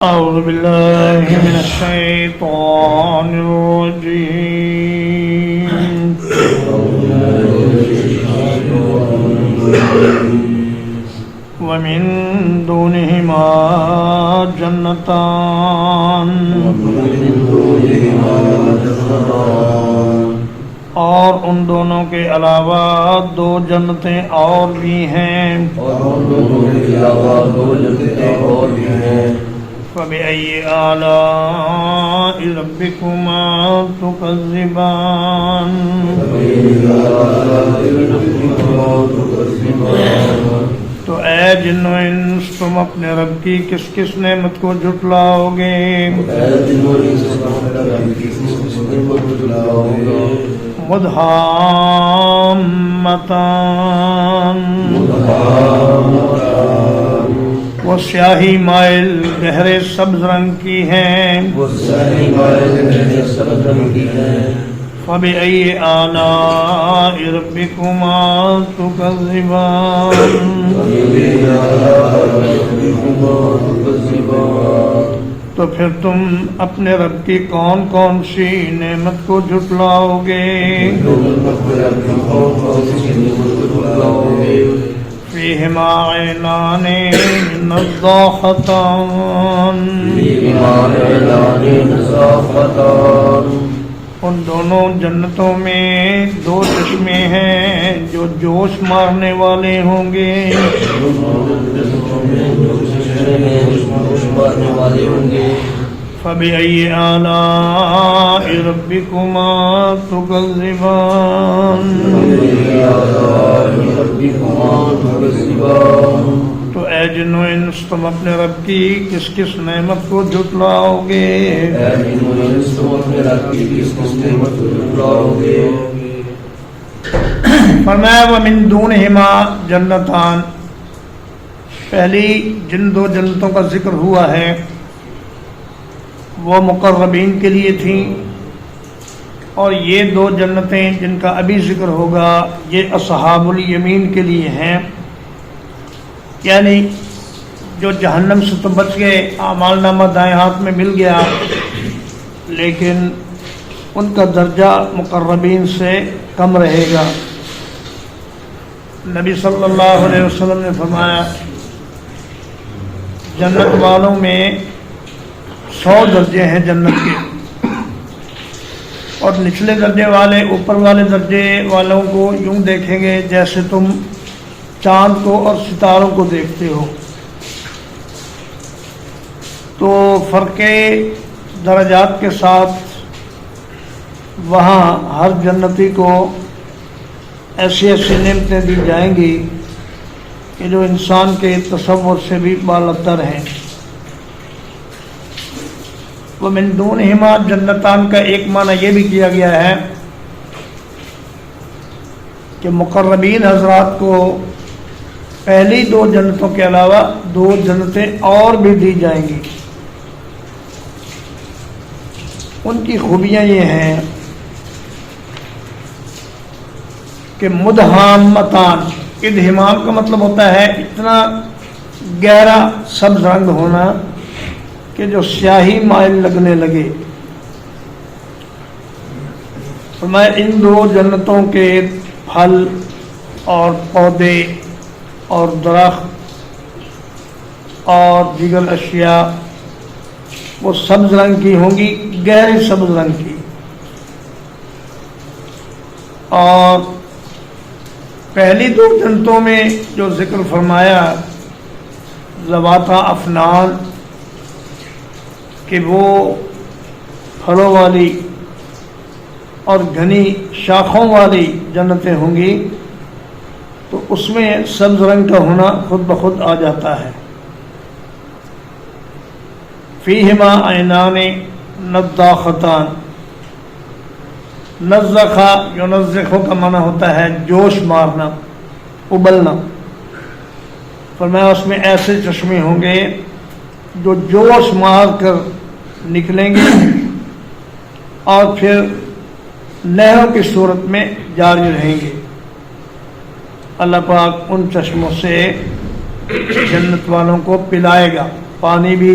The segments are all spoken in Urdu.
أعوذ بالله من الشيطان الرجيم ومن دونهما جنتان اور ان دونوں کے علاوہ دو جنتیں اور بھی ہیں فَبِأَيِّ آلَاءِ رَبِّكُمَا تُكَذِّبَانِ تو اے جن و انس تم اپنے رب کی کس کس نعمت کو جھٹلاؤ گے مدحامتان وہ سیاہی مائل گہرے سبز رنگ کی ہیں فَبِأَيِّ آلَاءِ رَبِّكُمَا تُكَذِّبَانِ تو پھر تم اپنے رب کی کون کون سی نعمت کو جھٹلاؤ گے فِيهِمَا عَيْنَانِ نَضَّاخَتَانِ ان دونوں جنتوں میں دو چشمے ہیں جو جوش مارنے والے ہوں گے فَبِأَيِّ آلَاءِ رَبِّكُمَا تُكَذِّبَانِ تو اے جن و انس تم اپنے رب کی کس کس نعمت کو جھٹلاؤ گے فرمایا وَمِن دُونِهِمَا جنتان پہلی جن دو جنتوں کا ذکر ہوا ہے وہ مقربین کے لیے تھیں اور یہ دو جنتیں جن کا ابھی ذکر ہوگا یہ اصحاب الیمین کے لیے ہیں، یعنی جو جہنم سے تو بچ گئے، اعمال نامہ دائیں ہاتھ میں مل گیا، لیکن ان کا درجہ مقربین سے کم رہے گا۔ نبی صلی اللہ علیہ وسلم نے فرمایا جنت والوں میں 100 درجے ہیں جنت کے، اور نچلے درجے والے اوپر والے درجے والوں کو یوں دیکھیں گے جیسے تم چاند کو اور ستاروں کو دیکھتے ہو۔ تو فرق درجات کے ساتھ وہاں ہر جنتی کو ایسی ایسی نعمتیں دی جائیں گی کہ جو انسان کے تصور سے بھی بالاتر ہیں۔ وَمِن دُونِهِمَا جنتان کا ایک معنی یہ بھی کیا گیا ہے کہ مقربین حضرات کو پہلی دو جنتوں کے علاوہ دو جنتیں اور بھی دی جائیں گی۔ ان کی خوبیاں یہ ہیں کہ مدحامتان، ادہمام کا مطلب ہوتا ہے اتنا گہرا سبز رنگ ہونا کہ جو سیاہی مائل لگنے لگے۔ میں ان دو جنتوں کے پھل اور پودے اور درخت اور دیگر اشیاء وہ سبز رنگ کی ہوں گی، گہرے سبز رنگ کی، اور پہلی دو جنتوں میں جو ذکر فرمایا ذواتا افنان کہ وہ پھلوں والی اور گھنی شاخوں والی جنتیں ہوں گی، تو اس میں سبز رنگ کا ہونا خود بخود آ جاتا ہے۔ فیہما عینان نضاختان، نزخہ ینزخو کا معنی ہوتا ہے جوش مارنا، ابلنا۔ فرمایا اس میں ایسے چشمے ہوں گے جو جوش مار کر نکلیں گے اور پھر نہروں کی صورت میں جاری رہیں گے۔ اللہ پاک ان چشموں سے جنت والوں کو پلائے گا، پانی بھی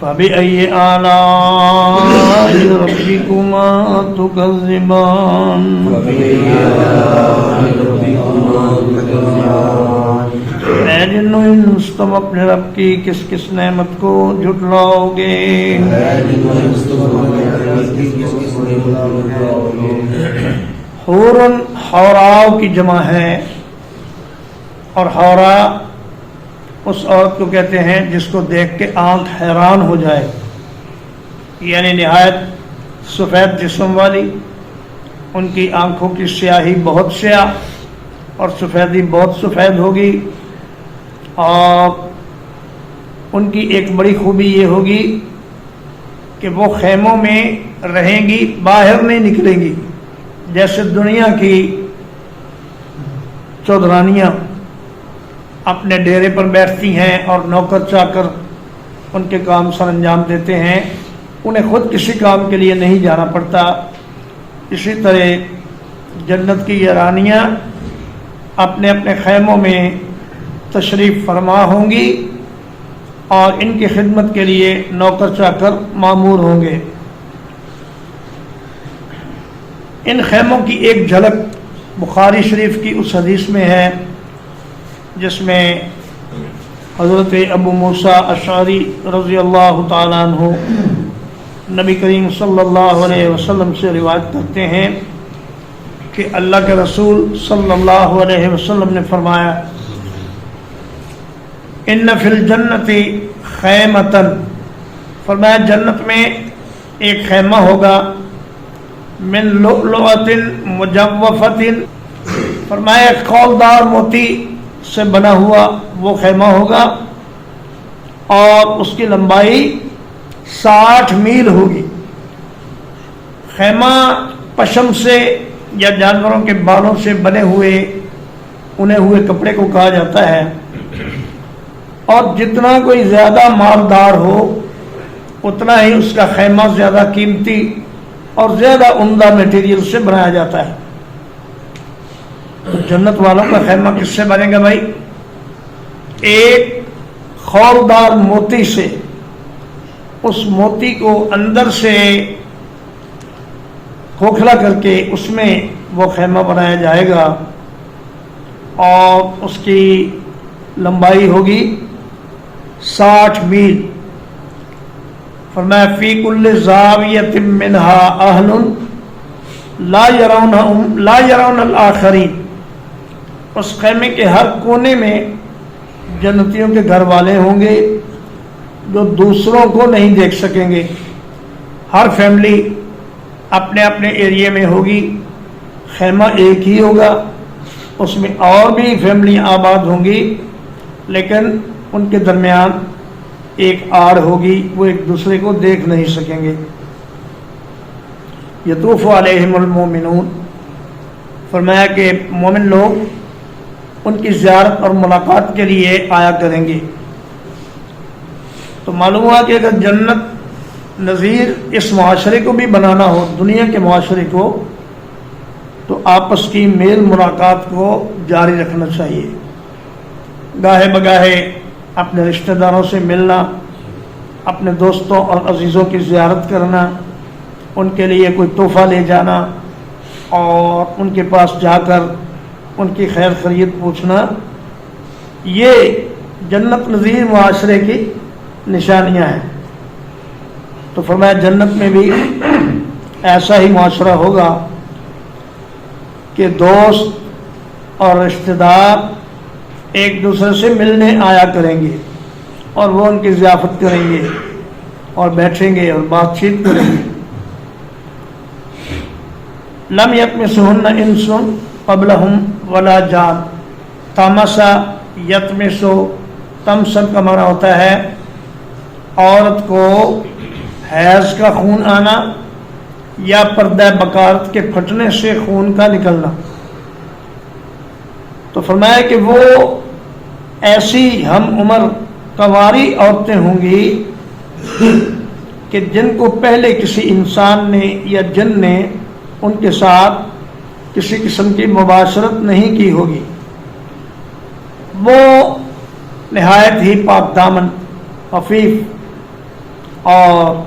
فبأي آلاء ربكما تكذبان اے جن و انس تم اپنے رب کی کس کس نعمت کو جھٹلاؤ گے؟ حورن حوراء کی جمع ہے، اور حوراء اس عورت کو کہتے ہیں جس کو دیکھ کے آنکھ حیران ہو جائے، یعنی نہایت سفید جسم والی، ان کی آنکھوں کی سیاہی بہت سیاہ اور سفیدی بہت سفید ہوگی، اور ان کی ایک بڑی خوبی یہ ہوگی کہ وہ خیموں میں رہیں گی، باہر نہیں نکلیں گی، جیسے دنیا کی چودرانیاں اپنے ڈیرے پر بیٹھتی ہیں اور نوکر چاکر ان کے کام سر انجام دیتے ہیں، انہیں خود کسی کام کے لیے نہیں جانا پڑتا، اسی طرح جنت کی یہ رانیاں اپنے اپنے خیموں میں تشریف فرما ہوں گی اور ان کی خدمت کے لیے نوکر چاکر مامور ہوں گے۔ ان خیموں کی ایک جھلک بخاری شریف کی اس حدیث میں ہے جس میں حضرت ابو موسیٰ اشعری رضی اللہ تعالیٰ عنہ نبی کریم صلی اللہ علیہ وسلم سے روایت کرتے ہیں کہ اللہ کے رسول صلی اللہ علیہ وسلم نے فرمایا ان فی الجنت خیمۃ، فرمایا جنت میں ایک خیمہ ہوگا من لؤلؤۃ مجوفۃ، فرمایا خولدار موتی سے بنا ہوا وہ خیمہ ہوگا اور اس کی لمبائی 60 میل ہوگی۔ خیمہ پشم سے یا جانوروں کے بالوں سے بنے ہوئے انے ہوئے کپڑے کو کہا جاتا ہے، اور جتنا کوئی زیادہ مالدار ہو اتنا ہی اس کا خیمہ زیادہ قیمتی اور زیادہ عمدہ میٹیریل سے بنایا جاتا ہے۔ تو جنت والوں کا خیمہ کس سے بنے گا بھائی؟ ایک خولدار موتی سے، اس موتی کو اندر سے کھوکھلا کر کے اس میں وہ خیمہ بنایا جائے گا، اور اس کی لمبائی ہوگی 60 میل۔ فرمایا فی کل زاویۃ منہا اہل لا یرون الآخرین، اس خیمے کے ہر کونے میں جنتیوں کے گھر والے ہوں گے جو دوسروں کو نہیں دیکھ سکیں گے۔ ہر فیملی اپنے اپنے ایریے میں ہوگی، خیمہ ایک ہی ہوگا، اس میں اور بھی فیملیاں آباد ہوں گی، لیکن ان کے درمیان ایک آڑ ہوگی، وہ ایک دوسرے کو دیکھ نہیں سکیں گے۔ یطوف علیہم المومنون، فرمایا کہ مومن لوگ ان کی زیارت اور ملاقات کے لیے آیا کریں گے۔ تو معلوم ہوا کہ اگر جنت نظیر اس معاشرے کو بھی بنانا ہو، دنیا کے معاشرے کو، تو آپس کی میل ملاقات کو جاری رکھنا چاہیے۔ گاہے بگاہے اپنے رشتہ داروں سے ملنا، اپنے دوستوں اور عزیزوں کی زیارت کرنا، ان کے لیے کوئی تحفہ لے جانا اور ان کے پاس جا کر ان کی خیر خیریت پوچھنا، یہ جنت نظیر معاشرے کی نشانیاں ہیں۔ تو فرمایا جنت میں بھی ایسا ہی معاشرہ ہوگا کہ دوست اور رشتہ دار ایک دوسرے سے ملنے آیا کریں گے، اور وہ ان کی ضیافت کریں گے اور بیٹھیں گے اور بات چیت کریں گے۔ لم یطمثہن انس قبلہم ولا جان، تمسا یطمسو، تمسن کا معنی ہوتا ہے عورت کو حیض کا خون آنا یا پردہ بکارت کے پھٹنے سے خون کا نکلنا۔ تو فرمایا کہ وہ ایسی ہم عمر کنواری عورتیں ہوں گی کہ جن کو پہلے کسی انسان نے یا جن نے ان کے ساتھ کسی قسم کی مباشرت نہیں کی ہوگی، وہ نہایت ہی پاک دامن عفیف اور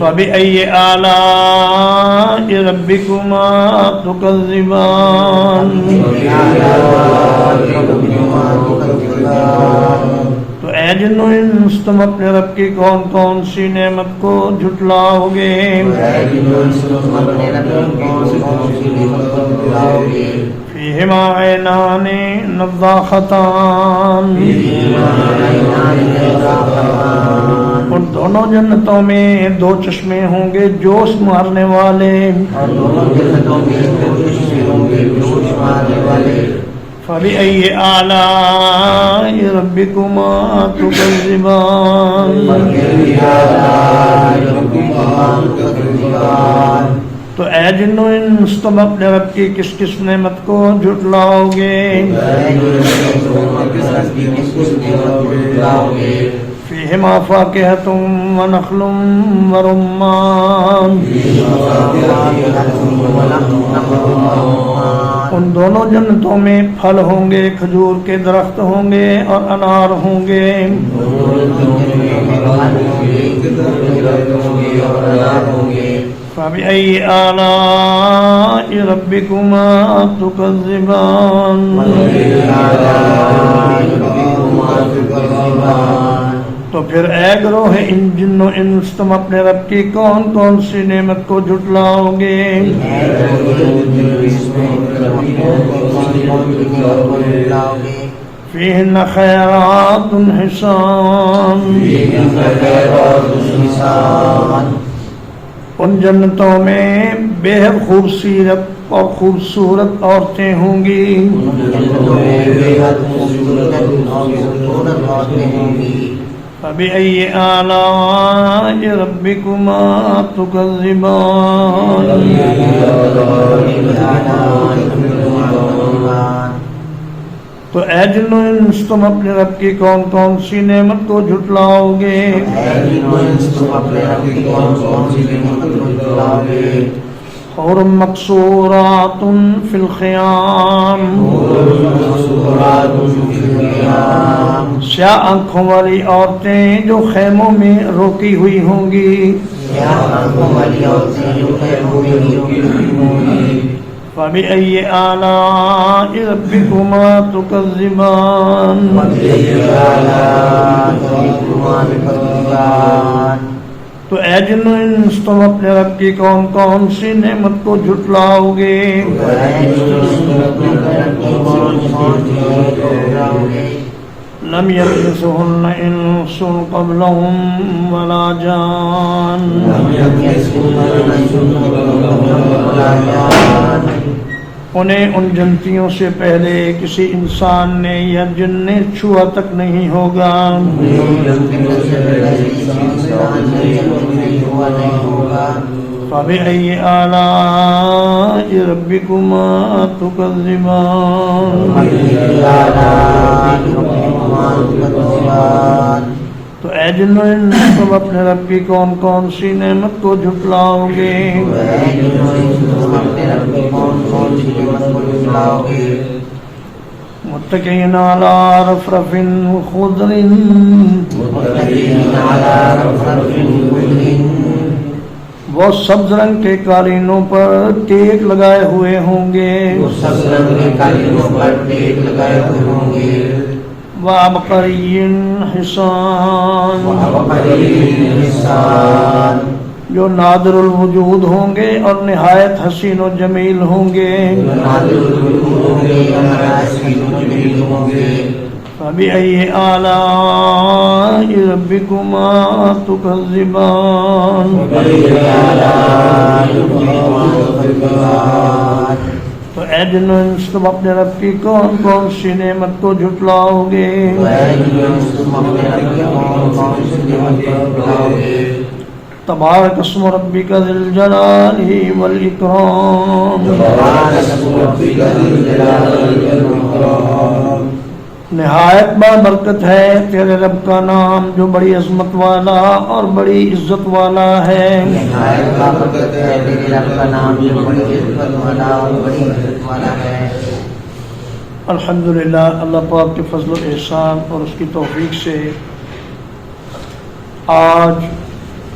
فبأي آلاء ربكما تكذبان تو اے جن و انس تم اپنے رب کی کون کون سی نعمت کو جھٹلاؤ گے فیہما عینان نضاختان ان دونوں جنتوں میں دو چشمے ہوں گے جوش مارنے والے فبأي آلاء ربكما تكذبان تو اے جن و انس تم اپنے رب کی کس کس نعمت کو جھٹلاؤ گے فیہما فاکہۃ ونخل ورمان ان دونوں جنتوں میں پھل ہوں گے کھجور کے درخت ہوں گے اور انار ہوں گے فبأي آلاء ربكما تكذبان تو پھر اے گروہ ان جن و انس تم اپنے رب کی کون کون سی نعمت کو جھٹلاؤ گے فیہن خیرات حسان ان جنتوں میں بے حد خوبصورت اور خوبصورت عورتیں ہوں گی فبأي آلاء ربكما تكذبان تو اے جن و انس تم اپنے رب کی کون کون سی نعمت کو جھٹلاؤ گے حور مقصورات فی الخیام سیاہ آنکھوں والی عورتیں جو خیموں میں روکی ہوئی ہوں گی فبأي آلاء ربكما تكذبان تو اے جن و انس تم اپنے رب کی کون کون سی نعمت کو جھٹلاؤ گے لم يطمثهن انس قبلهم ولا جان انہیں ان جنتیوں سے پہلے کسی انسان نے یا جن نے چھوا تک نہیں ہوگا فبأي آلاء ربكما تكذبان تو اے جن و انس تم اپنے رب کی کون کون سی نعمت کو جھٹلاؤ گے متکئین علی رفرف خضر وہ سبز رنگ کے قالینوں پر ٹیک لگائے ہوئے ہوں گے وعبقری حسان جو نادر الوجود ہوں گے اور نہایت حسین و جمیل ہوں گے فبأي آلاء ربكما تكذبان تو اے جن و انس تم اپنے رب کی کون کون سی نعمت کو جھٹلاؤ گے تبارک اسم ربک ذی الجلال والاکرام نہایت بابرکت ہے تیرے رب کا نام جو بڑی عظمت والا اور بڑی عزت والا ہے نہایت بابرکت ہے تیرے رب کا نام جو بڑی عزت والا اور بڑی عزت والا ہے الحمدللہ اللہ پاک کے فضل و احسان اور اس کی توفیق سے آج